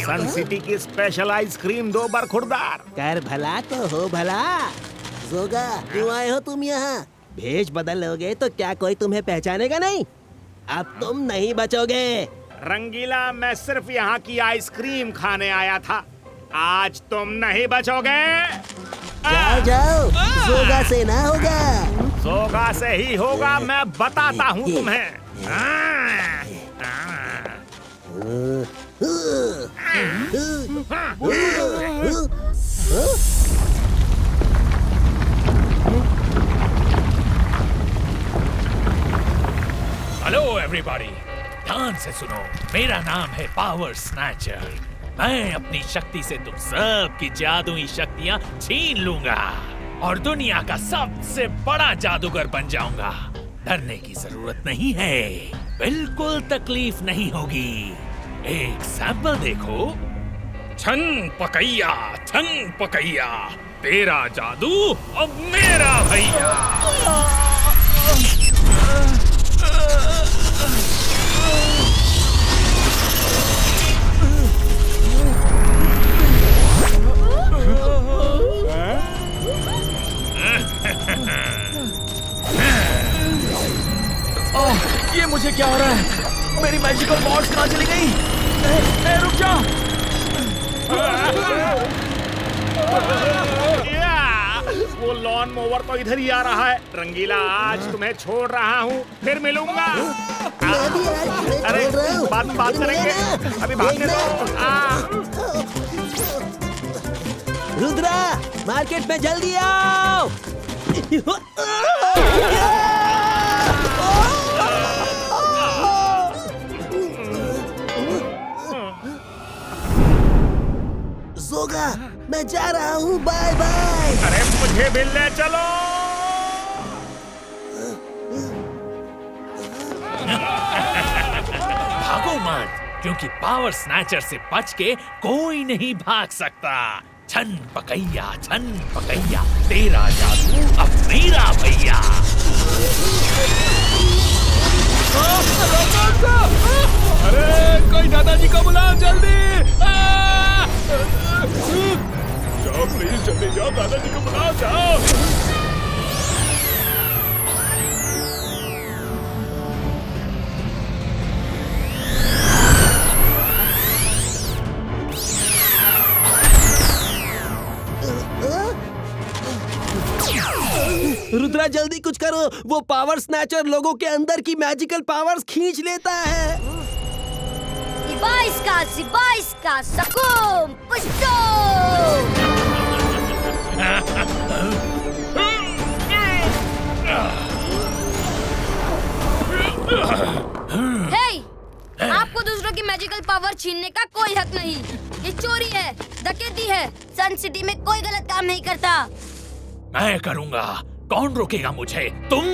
सन city की special ice cream दो बरखुरदार। कर भला तो हो भला। जोगा, क्यों आए हो तुम यहाँ? भेष बदलोगे तो क्या कोई तुम्हें पहचानेगा नहीं? अब तुम नहीं बचोगे। रंगीला, मैं सिर्फ यहाँ की आइसक्रीम खाने आया था। आज तुम नहीं बचोगे। जाओ जाओ, जोगा से ना होगा। जोगा से ही होगा, मैं बताता हूँ तुम्हें। हेलो एवरीबॉडी, ध्यान से सुनो। मेरा नाम है पावर स्नैचर। मैं अपनी शक्ति से तुम सब की जादुई शक्तियां छीन लूंगा और दुनिया का सबसे बड़ा जादूगर बन जाऊंगा। डरने की जरूरत नहीं है, बिल्कुल तकलीफ नहीं होगी। एक सैंपल देखो। छन पकैया, तेरा जादू अब मेरा भैया। ये मुझे क्या हो रहा है? मेरी मैजिकल बॉल्स कहाँ चली गई? रुक जा। वो लॉन मोवर तो इधर ही आ रहा है। रंगीला, आज तुम्हें छोड़ रहा हूँ, फिर मिलूंगा। अरे बात करेंगे, अभी भागने दो। रुद्रा, मार्केट में जल्दी आओ। जोगा, मैं जा रहा हूँ, बाय बाय। अरे मुझे भी ले चलो। भागो मत, क्योंकि पावर स्नैचर से बच के कोई नहीं भाग सकता। छन पकैया, तेरा जादू अब मेरा भैया। अरे कोई दादाजी को बुलाओ जल्दी। जाओ प्लीज, जल्दी जाओ, दादाजी को बुलाओ, जाओ। रुद्रा, जल्दी कुछ करो। वो पावर स्नैचर लोगों के अंदर की मैजिकल पावर्स खींच लेता है। Sibaiska, Sakum, Pushto! Hey! आपको दूसरों की मैजिकल पावर छीनने का कोई हक नहीं। ये चोरी है, डकैती है। सन सिटी में कोई गलत काम नहीं करता। मैं करूंगा, कौन रोकेगा मुझे? तुम।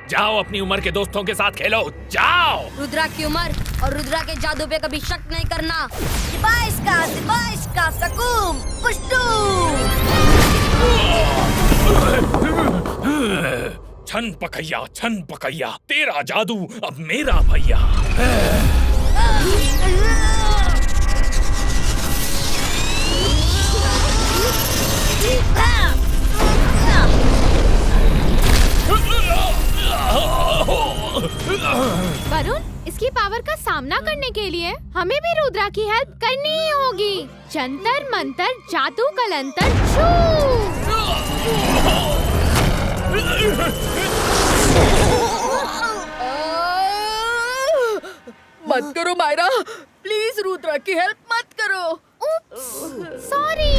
जाओ अपनी उम्र के दोस्तों के साथ खेलो, जाओ। रुद्रा की उम्र और रुद्रा के जादू पे कभी शक नहीं करना। Sibaiska, Sakum, Pushto! छन पकैया, तेरा जादू अब मेरा भैया। वरुण, इसकी पावर का सामना करने के लिए हमें भी रुद्रा की हेल्प करनी ही होगी। जंतर मंतर जादू कलंतर छू। मत करो मायरा, प्लीज रुद्रा की हेल्प मत करो। सॉरी।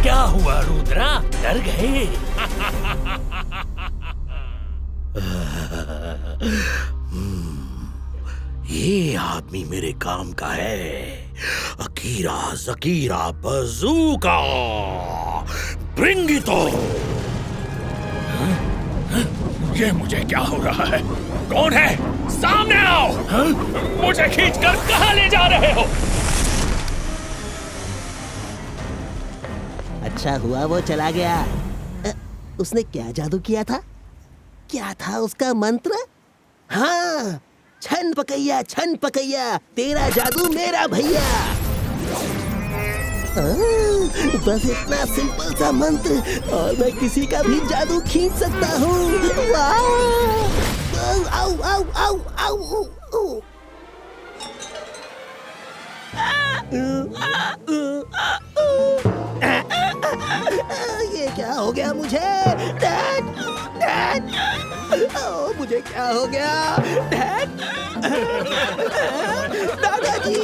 क्या हुआ रुद्रा, डर गए? ये आदमी मेरे काम का है। अकीरा जकीरा बजूका, ब्रिंग इट ऑन। ये मुझे क्या हो रहा है? कौन है? सामने आओ! हाँ? मुझे खींचकर कहाँ ले जा रहे हो? अच्छा हुआ वो चला गया। उसने क्या जादू किया था? क्या था उसका मंत्र? हाँ, छन पकैया, तेरा जादू मेरा भैया। बस इतना सिंपल सा मंत्र और मैं किसी का भी जादू खींच सकता हूँ। आओ, आओ, आओ, आओ, आओ। ये क्या हो गया मुझे? डैड, डैड, मुझे क्या हो गया? डैड, दादाजी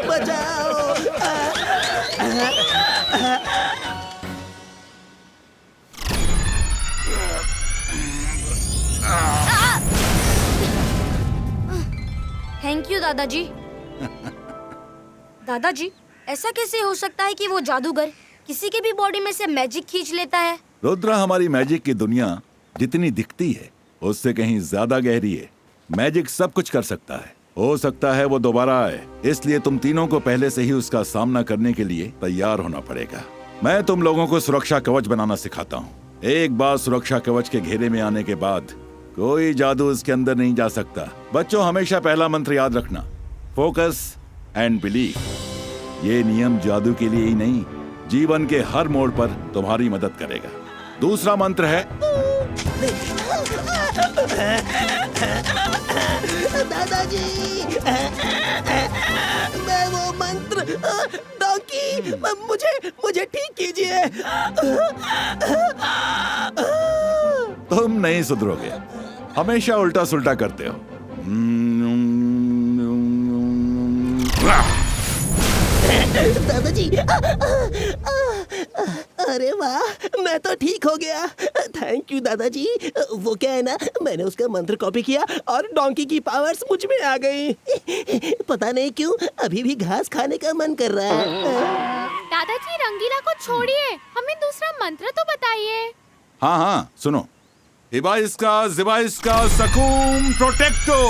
बचाओ। थैंक यू दादाजी। दादाजी, ऐसा कैसे हो सकता है कि वो जादूगर किसी की भी बॉडी में से मैजिक खींच लेता है? रुद्रा, हमारी मैजिक की दुनिया जितनी दिखती है उससे कहीं ज्यादा गहरी है। मैजिक सब कुछ कर सकता है। हो सकता है वो दोबारा आए, इसलिए तुम तीनों को पहले से ही उसका सामना करने के लिए तैयार होना पड़ेगा। मैं तुम लोगों को सुरक्षा कवच बनाना सिखाता हूँ। एक बार सुरक्षा कवच के घेरे में आने के बाद कोई जादू उसके अंदर नहीं जा सकता। बच्चों, हमेशा पहला मंत्र याद रखना, फोकस एंड बिलीव। ये नियम जादू के लिए ही नहीं, जीवन के हर मोड़ पर तुम्हारी मदद करेगा। दूसरा मंत्र है दादाजी, मैं वो मंत्र, डॉकी, मुझे ठीक कीजिए। तुम नहीं सुधरोगे, हमेशा उल्टा सुल्टा करते हो। दादाजी, अरे वाह, मैं तो ठीक हो गया। थैंक यू दादाजी। वो क्या है ना, मैंने उसका मंत्र कॉपी किया और डोंकी की पावर्स मुझ में आ गई। पता नहीं क्यों अभी भी घास खाने का मन कर रहा है। दादाजी, रंगीला को छोड़िए, हमें दूसरा मंत्र तो बताइए। हाँ हाँ, सुनो। हिबाइस्का जिबाइस्का सकूम प्रोटेक्टो।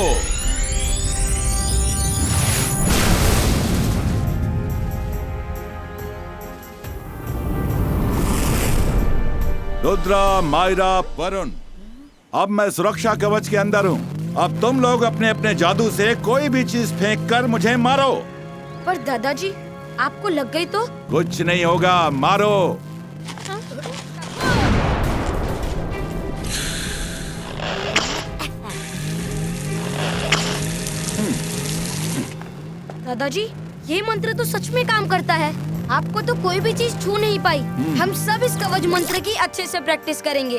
रुद्रा, मायरा, वरुण, अब मैं सुरक्षा कवच के अंदर हूँ। अब तुम लोग अपने अपने जादू से कोई भी चीज फेंक कर मुझे मारो। पर दादाजी, आपको लग गई तो? कुछ नहीं होगा, मारो। दादाजी, ये मंत्र तो सच में काम करता है। आपको तो कोई भी चीज छू नहीं पाई। हम सब इस कवच मंत्र की अच्छे से प्रैक्टिस करेंगे।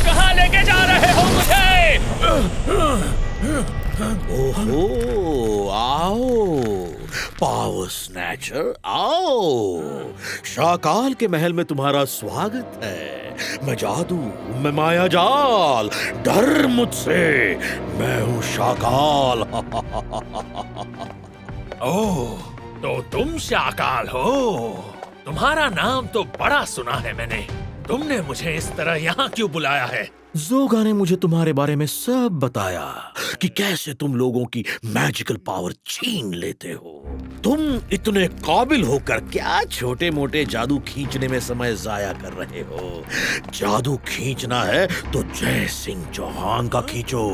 कहाँ लेके जा रहे हो मुझे? ओहो, आओ पावर स्नैचर, आओ। शाकाल के महल में तुम्हारा स्वागत है। मैं जादू, मैं माया जाल, डर मुझसे, मैं हूँ शाकाल। ओह, तो तुम शाकाल हो। तुम्हारा नाम तो बड़ा सुना है मैंने। तुमने मुझे इस तरह यहाँ क्यों बुलाया है? जोगा ने मुझे तुम्हारे बारे में सब बताया कि कैसे तुम लोगों की मैजिकल पावर छीन लेते हो। तुम इतने काबिल होकर क्या छोटे मोटे जादू खींचने में समय जाया कर रहे हो? जादू खींचना है तो जय सिंह चौहान का खींचो।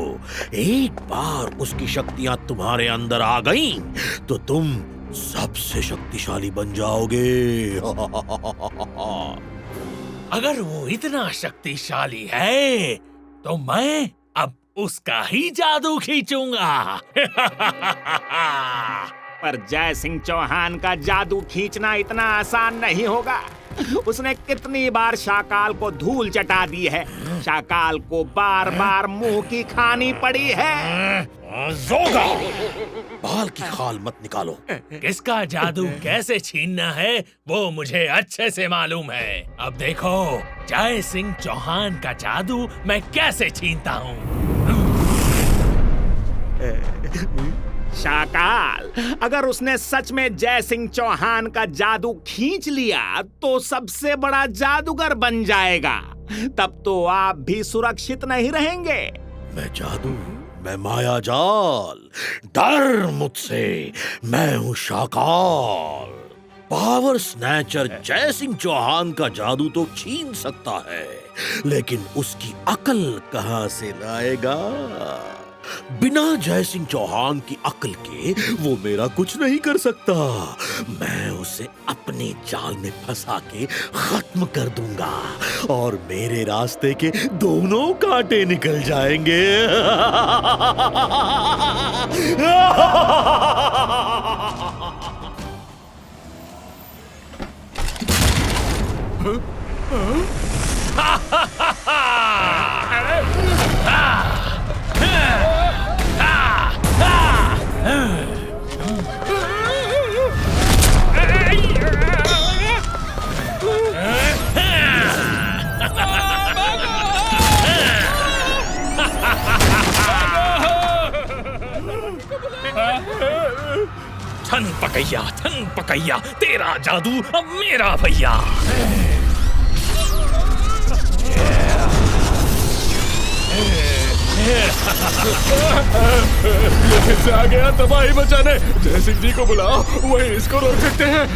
एक बार उसकी शक्तियां तुम्हारे अंदर आ गईं, तो तुम सबसे शक्तिशाली बन जाओगे। अगर वो इतना शक्तिशाली है, तो मैं अब उसका ही जादू खींचूंगा। पर जय सिंह चौहान का जादू खींचना इतना आसान नहीं होगा। उसने कितनी बार शाकाल को धूल चटा दी है। शाकाल को बार बार मुंह की खानी पड़ी है। जोगा, बाल की खाल मत निकालो। किसका जादू कैसे छीनना है वो मुझे अच्छे से मालूम है। अब देखो, जय सिंह चौहान का जादू मैं कैसे छीनता हूँ। शाकाल, अगर उसने सच में जय सिंह चौहान का जादू खींच लिया तो सबसे बड़ा जादूगर बन जाएगा। तब तो आप भी सुरक्षित नहीं रहेंगे। मैं जादू, मैं माया जाल, डर मुझसे, मैं हूं शाकाल। पावर स्नैचर जयसिंह चौहान का जादू तो छीन सकता है, लेकिन उसकी अकल कहां से लाएगा? बिना जयसिंह चौहान की अकल के वो मेरा कुछ नहीं कर सकता। मैं उसे अपने जाल में फंसा के खत्म कर दूंगा और मेरे रास्ते के दोनों कांटे निकल जाएंगे। छन पकैया, तेरा जादू अब मेरा भैया। ये फिर से आ गया तबाही मचाने। जयसिंह जी को बुलाओ, वही इसको रोक सकते हैं।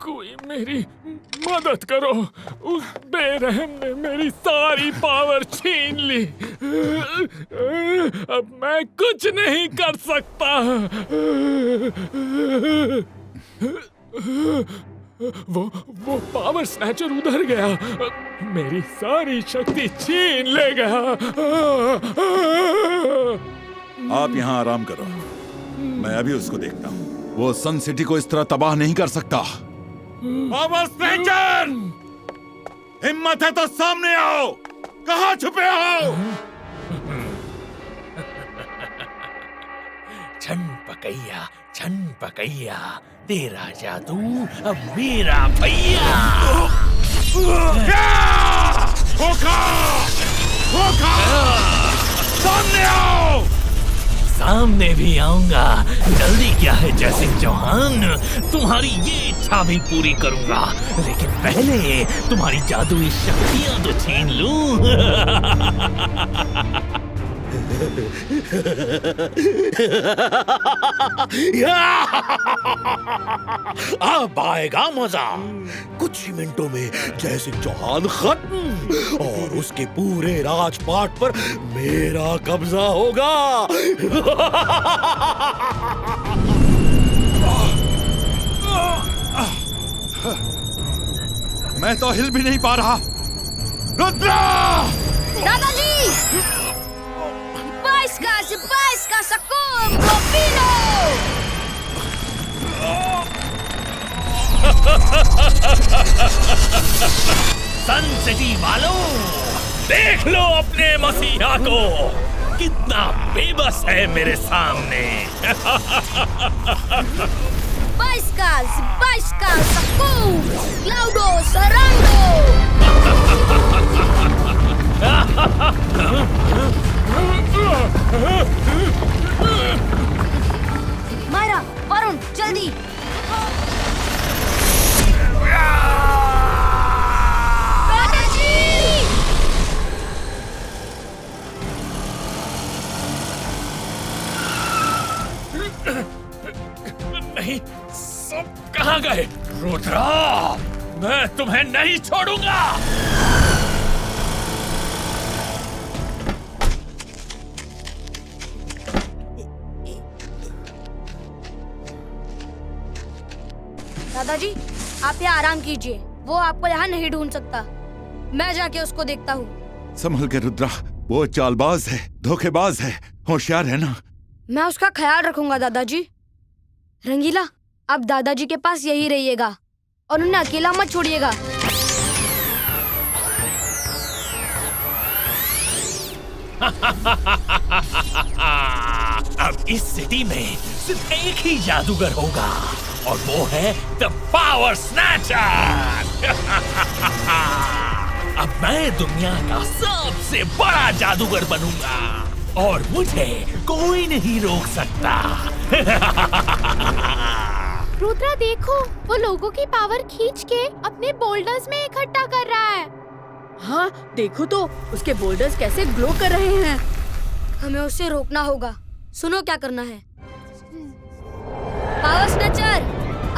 कोई मेरी मदद करो, उस बेरहम ने मेरी सारी पावर छीन ली। अब मैं कुछ नहीं कर सकता। वो पावर स्नैचर उधर गया, मेरी सारी शक्ति छीन लेगा। आप यहाँ आराम करो, मैं अभी उसको देखता हूँ। वो सन सिटी को इस तरह तबाह नहीं कर सकता। पावर स्नैचर, हिम्मत है तो सामने आओ, कहाँ छुपे हो? छन पकैया, तेरा जादू अब मेरा भैया। सामने आओ। सामने भी आऊंगा। जल्दी क्या है जयसिंह चौहान, तुम्हारी ये इच्छा भी पूरी करूंगा, लेकिन पहले तुम्हारी जादुई शक्तियां तो छीन लूं। अब आएगा मजा। कुछ ही मिनटों में जयसिंह चौहान खत्म और उसके पूरे राजपाट पर मेरा कब्जा होगा। मैं तो हिल भी नहीं पा रहा। रुद्रा! दादाजी! Baisca, Sacum, Profino! सन सिटी वालों, देख लो अपने मसीहा को, कितना बेबस है मेरे सामने। Baisca, Sacum, Claudio, Sarando! Myra, Varun, जल्दी! नहीं, सब कहाँ गए? रुद्रा, मैं तुम्हें नहीं छोड़ूंगा। दादाजी, आप यहाँ आराम कीजिए, वो आपको यहाँ नहीं ढूंढ सकता। मैं जाके उसको देखता हूँ। संभल के रुद्रा, वो चालबाज है, धोखेबाज है, होशियार है ना। मैं उसका ख्याल रखूंगा दादाजी। रंगीला, अब दादाजी के पास यही रहिएगा और उन्हें अकेला मत छोड़िएगा। अब इस सिटी में सिर्फ एक ही जादूगर होगा और वो है द पावर स्नैचर। अब मैं दुनिया का सबसे बड़ा जादूगर बनूंगा और मुझे कोई नहीं रोक सकता। रुद्रा देखो, वो लोगों की पावर खींच के अपने बोल्डर्स में इकट्ठा कर रहा है। हाँ देखो तो उसके बोल्डर्स कैसे ग्लो कर रहे हैं। हमें उसे रोकना होगा। सुनो क्या करना है। पावर स्नैचर,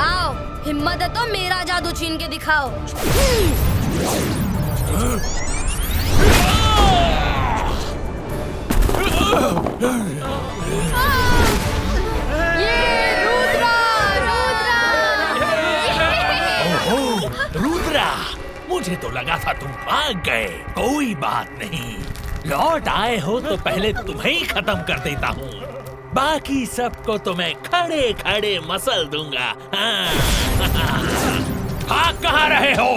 आओ, हिम्मत है तो मेरा जादू छीन के दिखाओ। ये रुद्रा, रुद्रा, मुझे तो लगा था तुम भाग गए। कोई बात नहीं, लौट आए हो तो पहले तुम्हें ही खत्म कर देता हूँ। बाकी सबको तो मैं खड़े खड़े मसल दूंगा। भाग कहाँ रहे हो?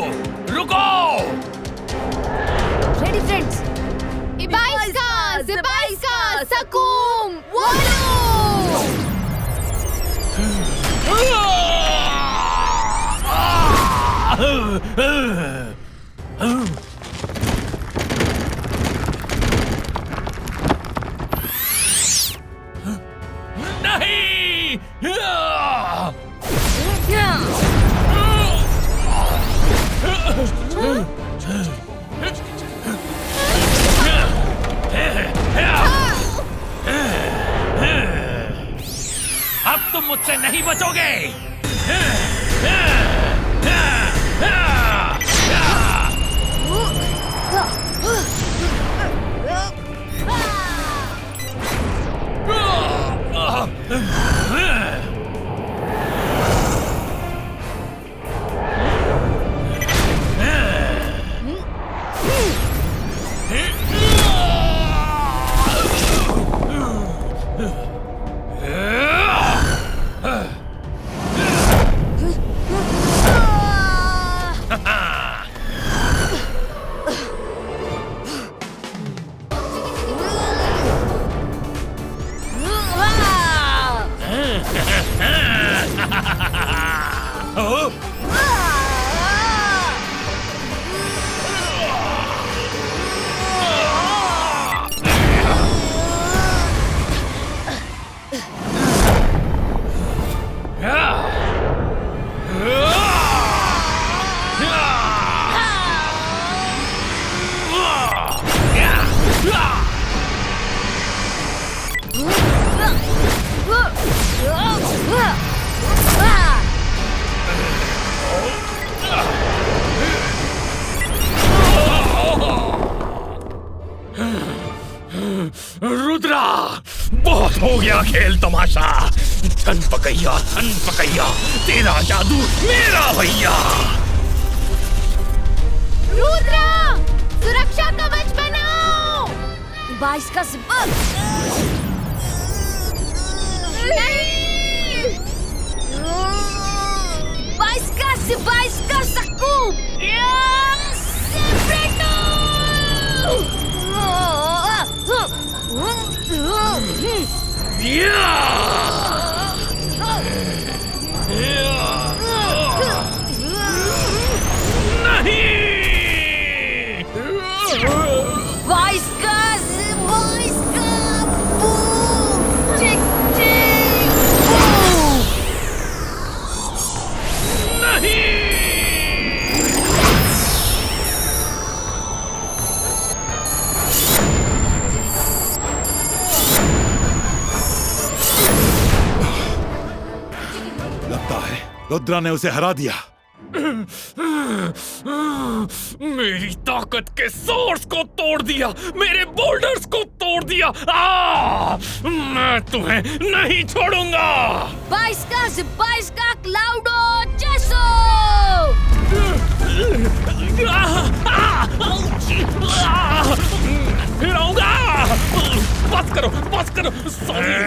रुको! Ready friends? इबाइस्का, ज़िबाइस्का, सकूम, वोलो! नहीं! अब तुम मुझसे नहीं बचोगे। रुद्रा, बहुत हो गया खेल तमाशा। धन पकैया, तेरा जादू मेरा भैया। रुद्रा, सुरक्षा कवच बनाओ। इबाइस्का, ज़िबाइस्का, सकूम, रुद्रा ने उसे हरा दिया। मेरी ताकत के सोर्स को तोड़ दिया, मेरे बोल्डर्स को तोड़ दिया। मैं तुम्हें नहीं छोड़ूंगा। बाइस्का, ज़िबाइस्का, क्लाउडो, चेसो। हिलाऊंगा। बस करो, सॉरी।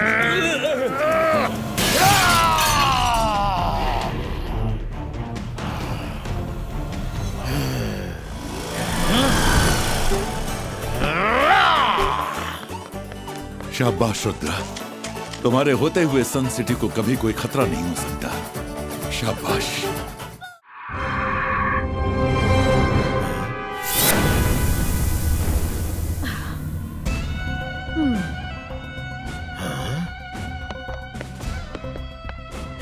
शाबाश रुद्रा, तुम्हारे होते हुए सन सिटी को कभी कोई खतरा नहीं हो सकता। शाबाश।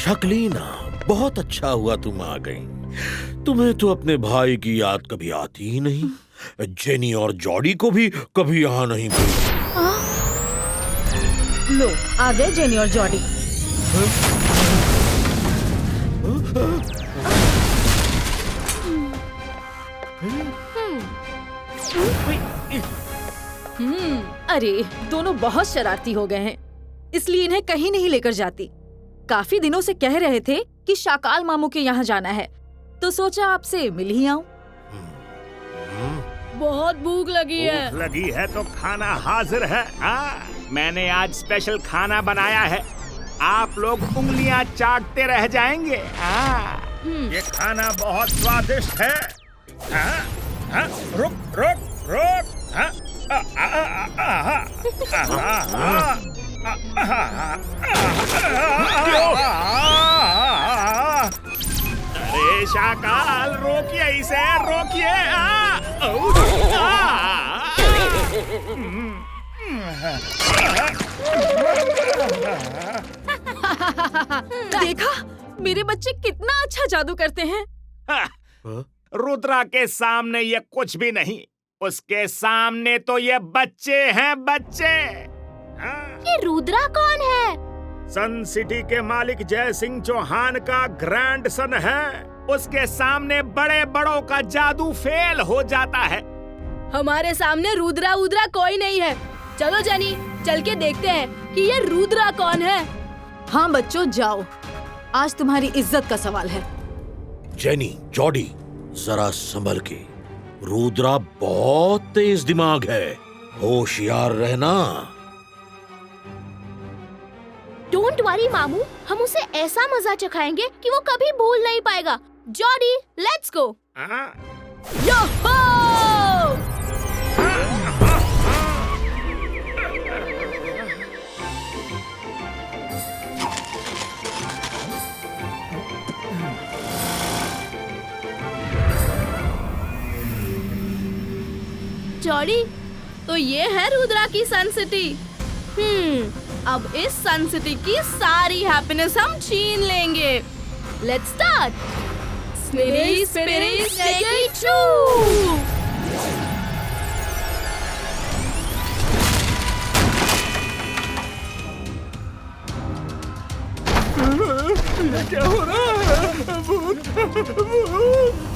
शकलीना, बहुत अच्छा हुआ तुम आ गई। तुम्हें तो अपने भाई की याद कभी आती ही नहीं। जेनी और जॉडी को भी कभी यहाँ नहीं भेजा। लो, आ गए जेनी और जॉडी। अरे दोनों बहुत शरारती हो गए हैं, इसलिए इन्हें कहीं नहीं लेकर जाती। काफी दिनों से कह रहे थे कि शाकाल मामू के यहाँ जाना है, तो सोचा आपसे मिल ही आऊं। बहुत भूख लगी है। भूख लगी है तो खाना हाजिर है। मैंने आज स्पेशल खाना बनाया है, आप लोग उंगलियां चाटते रह जाएंगे। ये खाना बहुत स्वादिष्ट है। रुक रुक रुक। अरे शाकाल, रोकिए इसे, रोकिए। देखा, मेरे बच्चे कितना अच्छा जादू करते हैं। रुद्रा के सामने ये कुछ भी नहीं, उसके सामने तो ये बच्चे हैं, बच्चे। ये रुद्रा कौन है? सन सिटी के मालिक जय सिंह चौहान का ग्रैंड सन है। उसके सामने बड़े बड़ों का जादू फेल हो जाता है। हमारे सामने रुद्रा उद्रा कोई नहीं है। चलो जेनी, चल के देखते हैं कि ये रुद्रा कौन है। हाँ बच्चों, जाओ, आज तुम्हारी इज्जत का सवाल है। जेनी, जॉडी, जरा संभल के। रुद्रा बहुत तेज दिमाग है, होशियार रहना। डोंट वरी मामू, हम उसे ऐसा मजा चखाएंगे कि वो कभी भूल नहीं पाएगा। Jordi, let's go. Yoho! Jordi, तो ये है रुद्रा की सन सिटी। अब इस सन सिटी की सारी हैप्पीनेस हम छीन लेंगे। Let's start. स्पिरी स्पिरी स्नेकी चू। क्या हो रहा है? भूत, भूत।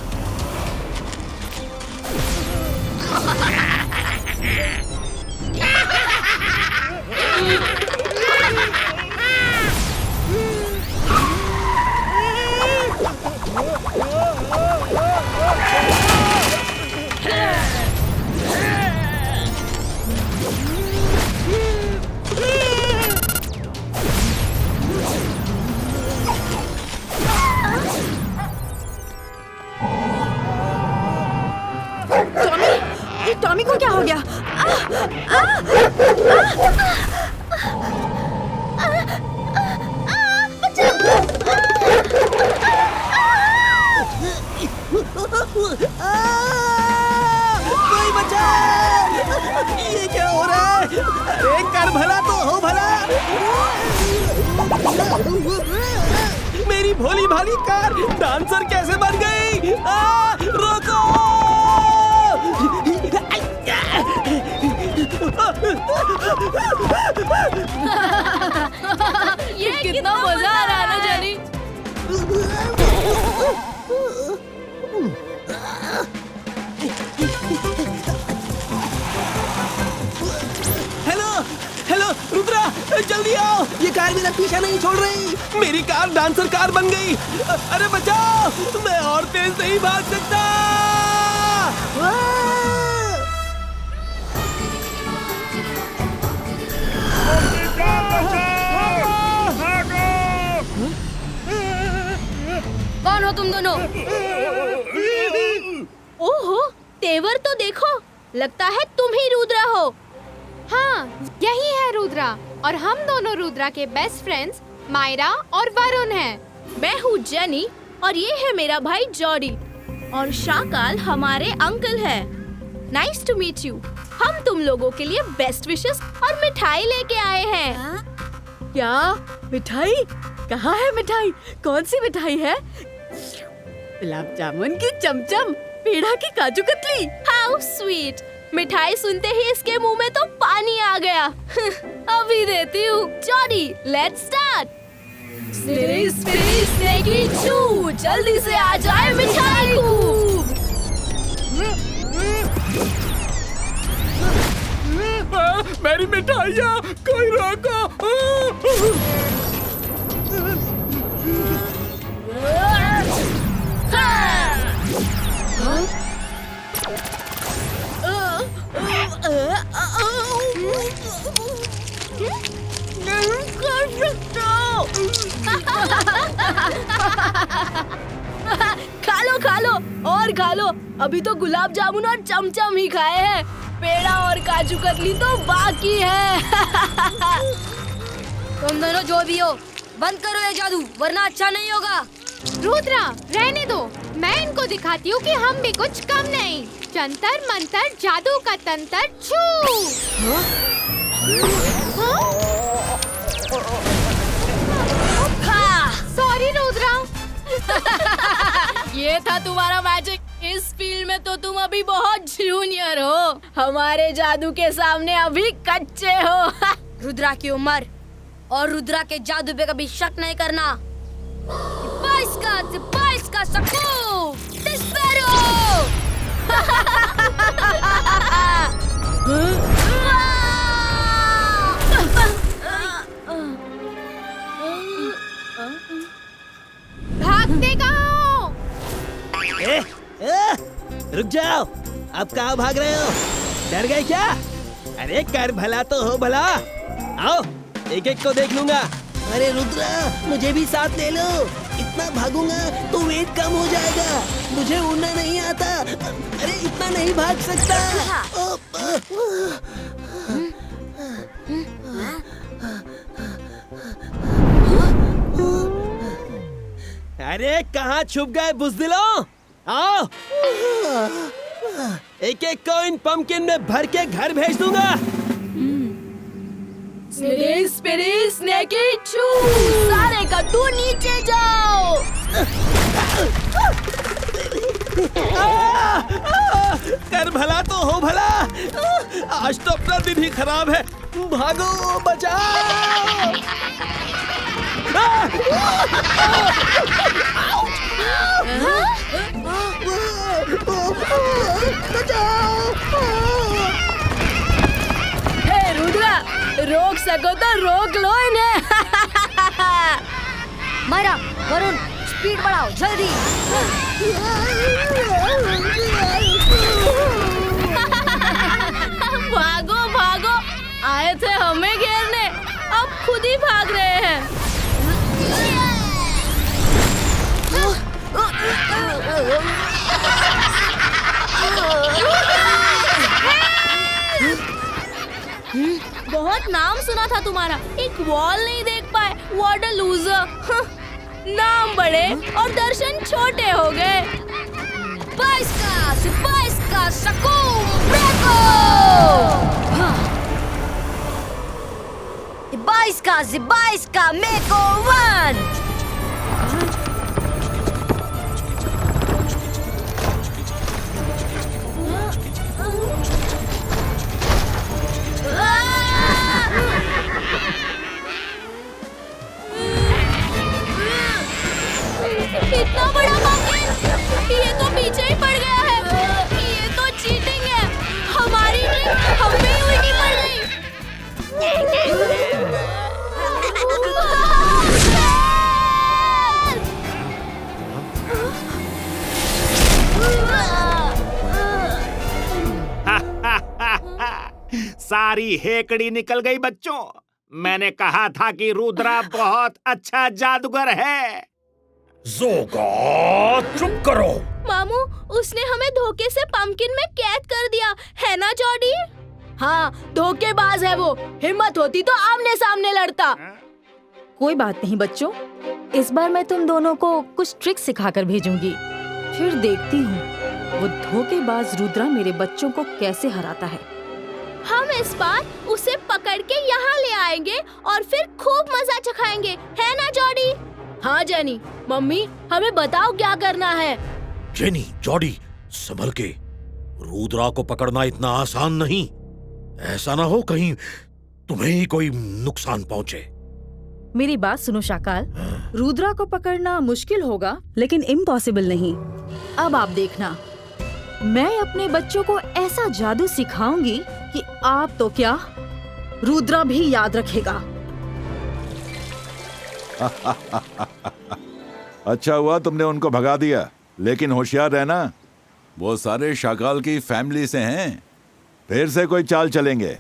टॉमी को क्या हो गया? कोई बचा! ये क्या हो रहा है? अरे कर भला तो हो भला। मेरी भोली भाली कार डांसर कैसे बन गई? रोको! ये कितना मजा आ रहा है ना जेनी। हेलो हेलो रुद्रा, जल्दी आओ, ये कार मेरा पीछा नहीं छोड़ रही। मेरी कार डांसर कार बन गई। अरे बचाओ, मैं और तेज नहीं भाग सकता। कौन हो तुम दोनों? ओहो, तेवर तो देखो, लगता है तुम ही रुद्रा हो। हाँ, यही है रुद्रा, और हम दोनों रुद्रा के बेस्ट फ्रेंड्स मायरा और वरुण हैं। मैं हूँ जेनी और ये है मेरा भाई जॉडी, और शाकाल हमारे अंकल है। Nice to meet you. हम तुम लोगों के लिए बेस्ट विशेस और मिठाई लेके आए हैं। क्या मिठाई? कहाँ है मिठाई? कौन सी मिठाई है? गुलाब जामुन की चमचम, पेड़ा की काजू कतली। How sweet! मिठाई सुनते ही इसके मुंह में तो पानी आ गया। अभी देती हूँ। Johnny, let's start. स्नेकी चू, जल्दी से आ जाए मिठाई को। मेरी मिठाइयाँ, कोई रोको। नहीं कर सकता। खा लो और खा लो। अभी तो गुलाब जामुन और चमचम ही खाए हैं। पेड़ा और काजू कतली तो बाकी है। तुम दोनों जो भी हो, बंद करो ये जादू, वरना अच्छा नहीं होगा। रुद्रा, रहने दो। मैं इनको दिखाती हूँ कि हम भी कुछ कम नहीं। जंतर मंतर जादू का तंत्र छू। सॉरी रुद्रा। ये था तुम्हारा मैजिक। इस फील्ड में तो तुम अभी बहुत जूनियर हो। हमारे जादू के सामने अभी कच्चे हो। रुद्रा की उम्र और रुद्रा के जादू पे कभी शक नहीं करना। 22 का सकू डिस्पेरो। भागते कहाँ हो? रुक जाओ। अब कहाँ भाग रहे हो? डर गए क्या? अरे कर भला तो हो भला। आओ, एक एक को देख लूंगा। अरे रुद्रा, मुझे भी साथ ले लो। इतना भागूंगा तो वेट कम हो जाएगा। मुझे उड़ना नहीं आता। अरे इतना नहीं भाग सकता। अरे कहाँ छुप गए बुज़दिलों? आओ, एक एक को इन पंपकिन में भर के घर भेज दूंगा। स्नेकी चू, सारे का तू नीचे जाओ। कर भला तो हो भला। आज तो अपना दिन ही खराब है। भागो, बचाओ। हे रुद्रा, रोक सको तो रोक लो इन्हें। मायरा, वरुण, स्पीड बढ़ाओ जल्दी। भागो भागो, आए थे हमें घेरने, अब खुद ही भाग रहे हैं। बहुत नाम सुना था तुम्हारा, एक वॉल नहीं देख पाए। What a loser. नाम बड़े और दर्शन छोटे हो गए। 22 का सकूम ब्रेको। 22 का मेको वन। इतना बड़ा पंपकिन, ये तो पीछे ही पड़ गया है। ये तो चीटिंग है। हमारी नहीं, हम पे ही उल्टी पड़ गई। सारी हेकड़ी निकल गई बच्चों। मैंने कहा था कि रुद्रा बहुत अच्छा जादूगर है। जोगा, चुप करो। मामू, उसने हमें धोखे से पंपकिन में कैद कर दिया है ना जॉडी? हाँ, धोखेबाज है वो। हिम्मत होती तो आमने सामने लड़ता। कोई बात नहीं बच्चों, इस बार मैं तुम दोनों को कुछ ट्रिक सिखाकर भेजूंगी। फिर देखती हूँ वो धोखेबाज रुद्रा मेरे बच्चों को कैसे हराता है। हम इस बार उसे पकड़ के यहाँ ले आएंगे और फिर खूब मजा चखाएंगे, है ना जॉडी? हाँ जेनी, मम्मी हमें बताओ क्या करना है। जेनी, जॉडी, संभल के। रुद्रा को पकड़ना इतना आसान नहीं। ऐसा ना हो कहीं तुम्हें ही कोई नुकसान पहुंचे। मेरी बात सुनो शाकाल, रुद्रा को पकड़ना मुश्किल होगा लेकिन इम्पॉसिबल नहीं। अब आप देखना, मैं अपने बच्चों को ऐसा जादू सिखाऊंगी कि आप तो क्या, रुद्रा भी याद रखेगा। अच्छा हुआ तुमने उनको भगा दिया, लेकिन होशियार रहना, वो सारे शाकाल की फैमिली से हैं। फिर से कोई चाल चलेंगे।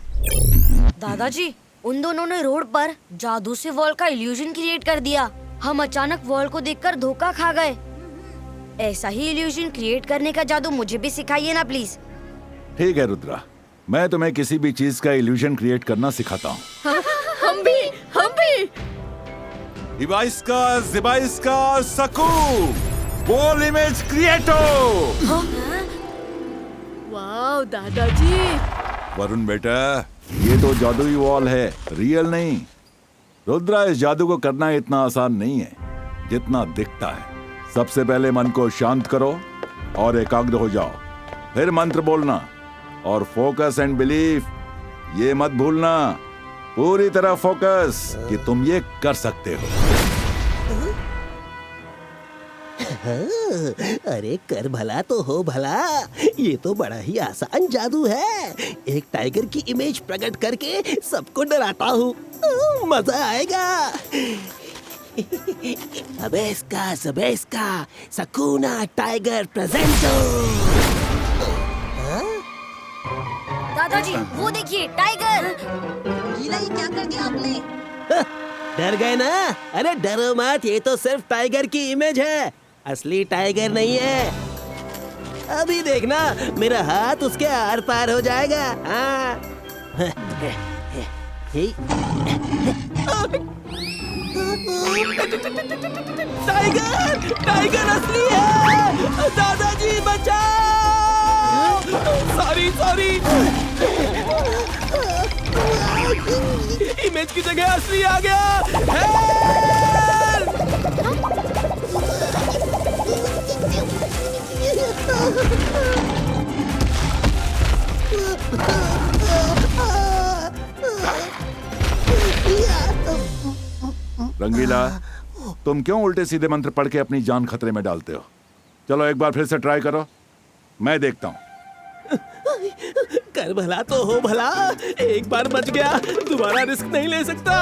दादाजी, उन दोनों ने रोड पर जादू से वॉल का इल्यूजन क्रिएट कर दिया। हम अचानक वॉल को देखकर धोखा खा गए। ऐसा ही इल्यूजन क्रिएट करने का जादू मुझे भी सिखाइए ना प्लीज। ठीक है रुद्रा, मैं तुम्हें किसी भी चीज का इल्यूजन क्रिएट करना सिखाता हूँ। हम भी। इबाइस्का, जिबाइस्का, सकू, वॉल इमेज क्रिएटो। वाह दादाजी। वरुण बेटा, ये तो जादुई वॉल है, रियल नहीं। रुद्रा, इस जादू को करना इतना आसान नहीं है जितना दिखता है। सबसे पहले मन को शांत करो और एकाग्र हो जाओ, फिर मंत्र बोलना और फोकस एंड बिलीफ, ये मत भूलना। पूरी तरह फोकस कि तुम ये कर सकते हो। अरे कर भला तो हो भला, ये तो बड़ा ही आसान जादू है। एक टाइगर की इमेज प्रकट करके सबको डराता हूँ, मजा आएगा। सबेस्का सकूना टाइगर प्रेजेंटो। दादाजी, वो देखिए टाइगर। क्या कर दिया आपने? डर गए ना? अरे डरो मत, ये तो सिर्फ टाइगर की इमेज है, असली टाइगर नहीं है। अभी देखना, मेरा हाथ उसके आर पार हो जाएगा। हाँ। टाइगर असली है। दादाजी बचाओ। सॉरी। इमेज की जगह असली आ गया। रंगीला, तुम क्यों उल्टे सीधे मंत्र पढ़ के अपनी जान खतरे में डालते हो? चलो एक बार फिर से ट्राई करो, मैं देखता हूँ। कर भला तो हो भला, एक बार बच गया, दोबारा रिस्क नहीं ले सकता।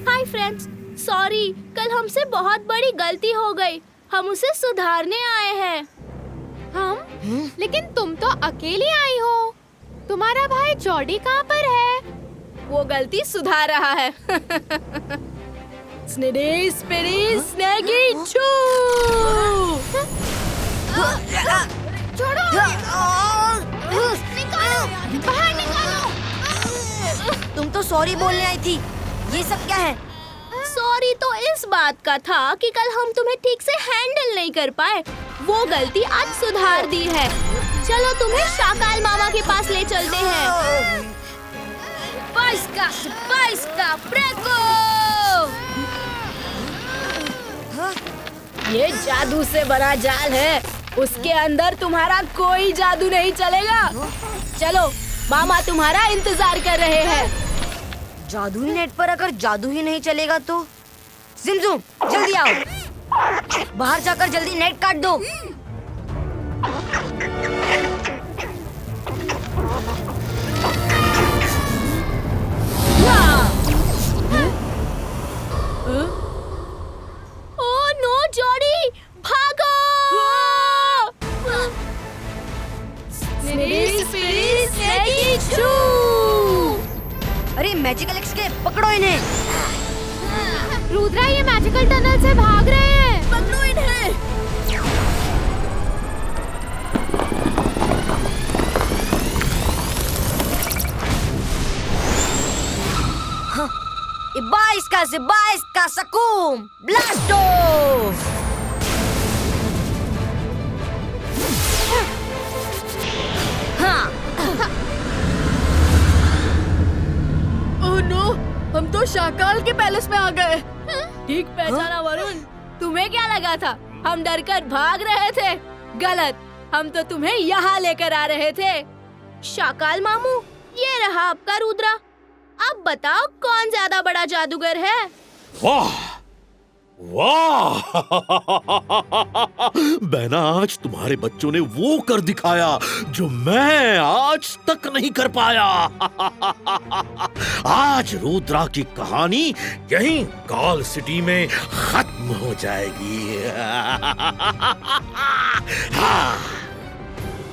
हाय फ्रेंड्स, सॉरी, कल हमसे बहुत बड़ी गलती हो गई। हम उसे सुधारने आए हैं। हम? लेकिन तुम तो अकेली आई हो। तुम्हारा भाई जॉडी कहाँ पर है? वो गलती सुधार रहा है। स्नेडी स्पिरी स्नेगी चू। छोड़ो! निकालो! बाहर निकालो! तुम तो सॉरी बोलने आई थी, ये सब क्या है? सॉरी तो इस बात का था कि कल हम तुम्हें ठीक से हैंडल नहीं कर पाए। वो गलती आज सुधार दी है। चलो तुम्हें शाकाल मामा के पास ले चलते हैं। बाइस्का ब्रेको। ये जादू से बड़ा जाल है, उसके अंदर तुम्हारा कोई जादू नहीं चलेगा। चलो, मामा तुम्हारा इंतजार कर रहे हैं। जादुई नेट पर अगर जादू ही नहीं चलेगा तो? जिमजुम, जल्दी आओ, बाहर जाकर जल्दी नेट काट दो। ओह नो जॉडी, भागो! अरे मैजिकल एस्केप, पकड़ो इन्हें। रुद्रा ये मैजिकल टनल से भाग रहे हैं। पकड़ो इन्हें। Ibais ka Sakum! Blasto! Oh no, हम तो शाकाल के पैलेस में आ गए। ठीक पहचाना वरुण। तुम्हें क्या लगा था हम डरकर भाग रहे थे? गलत, हम तो तुम्हें यहाँ लेकर आ रहे थे। शाकाल मामू, ये रहा आपका रुद्रा। अब बताओ कौन ज्यादा बड़ा जादूगर है? वाह वाह बहना, आज तुम्हारे बच्चों ने वो कर दिखाया जो मैं आज तक नहीं कर पाया। आज रुद्रा की कहानी यहीं काल सिटी में खत्म हो जाएगी।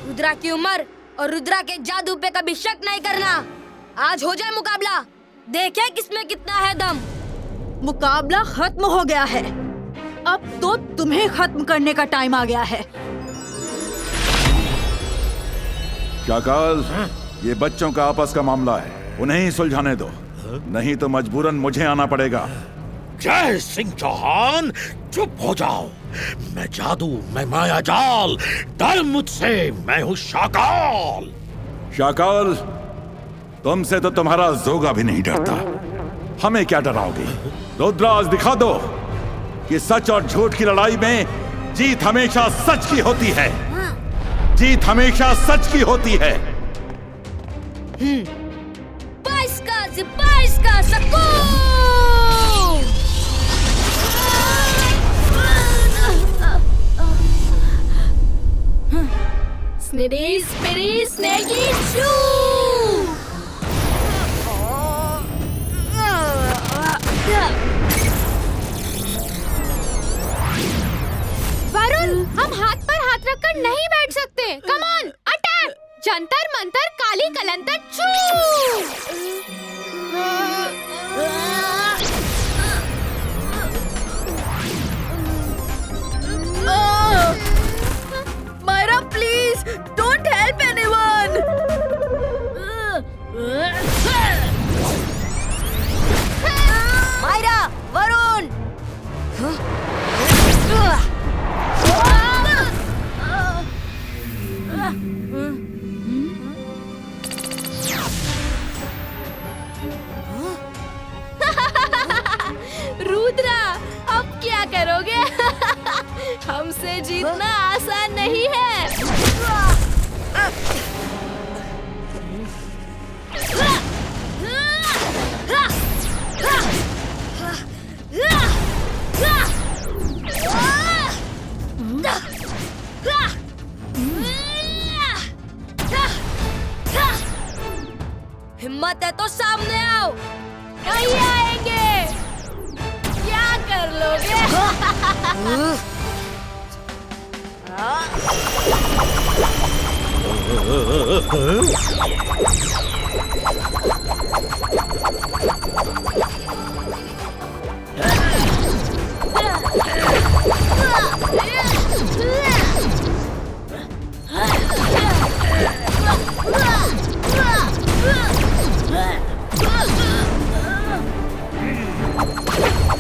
रुद्रा की उम्र और रुद्रा के जादू पे कभी शक नहीं करना। आज हो जाए मुकाबला, देखें किसमें कितना है दम। मुकाबला खत्म हो गया है, अब तो तुम्हें खत्म करने का टाइम आ गया है। शाकाल, ये बच्चों का आपस का मामला है, उन्हें ही सुलझाने दो, नहीं तो मजबूरन मुझे आना पड़ेगा। जय सिंह चौहान, चुप हो जाओ। मैं जादू, मैं माया जाल, डर मुझसे, मैं हूँ शाकाल। शाकाल, तुमसे तो तुम्हारा जोगा भी नहीं डरता, हमें क्या डराओगे? रुद्रा, आज दिखा दो कि सच और झूठ की लड़ाई में जीत हमेशा सच की होती है। जीत हमेशा सच की होती है। बाईस का सकून! स्निडी स्पिरी स्नेकी शू! वरुण, हम हाथ पर हाथ रखकर नहीं बैठ सकते। Come on, attack! जंतर मंतर काली कलंतर चू! Myra, please don't help anyone. Myra, Varun! Rudra, अब क्या करोगे? हमसे जीतना आसान नहीं है। हिम्मत है तो सामने आओ। नहीं आएंगे। क्या कर लोगे?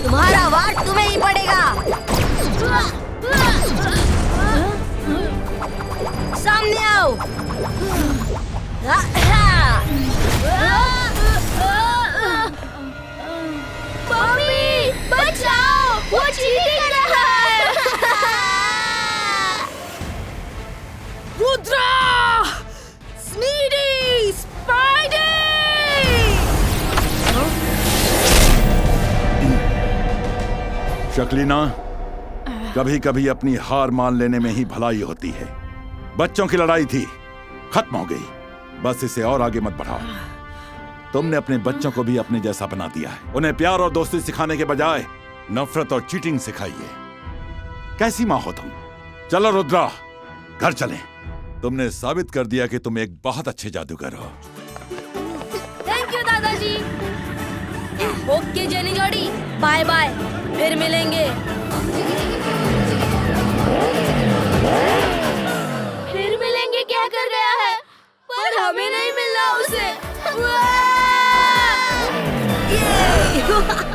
तुम्हारा वार तुम्हें ही पड़ेगा। सामने आओ। मम्मी, बचाओ, वो चीटिंग कर रहा है। रुद्रा! स्नीडी स्पाइडी! शक्लिना, कभी कभी अपनी हार मान लेने में ही भलाई होती है। बच्चों की लड़ाई थी, खत्म हो गई, बस इसे और आगे मत बढ़ाओ। तुमने अपने बच्चों को भी अपने जैसा बना दिया है। उन्हें प्यार और दोस्ती सिखाने के बजाय नफरत और चीटिंग सिखाइए। कैसी माँ हो तुम? चलो रुद्रा, घर चलें। तुमने साबित कर दिया कि तुम एक बहुत अच्छे जादूगर हो। थैंक यू दादाजी। Okay Jenny Jodie, bye bye, फिर मिलेंगे। फिर मिलेंगे क्या कर गया है, पर हमें नहीं मिला उसे। ये!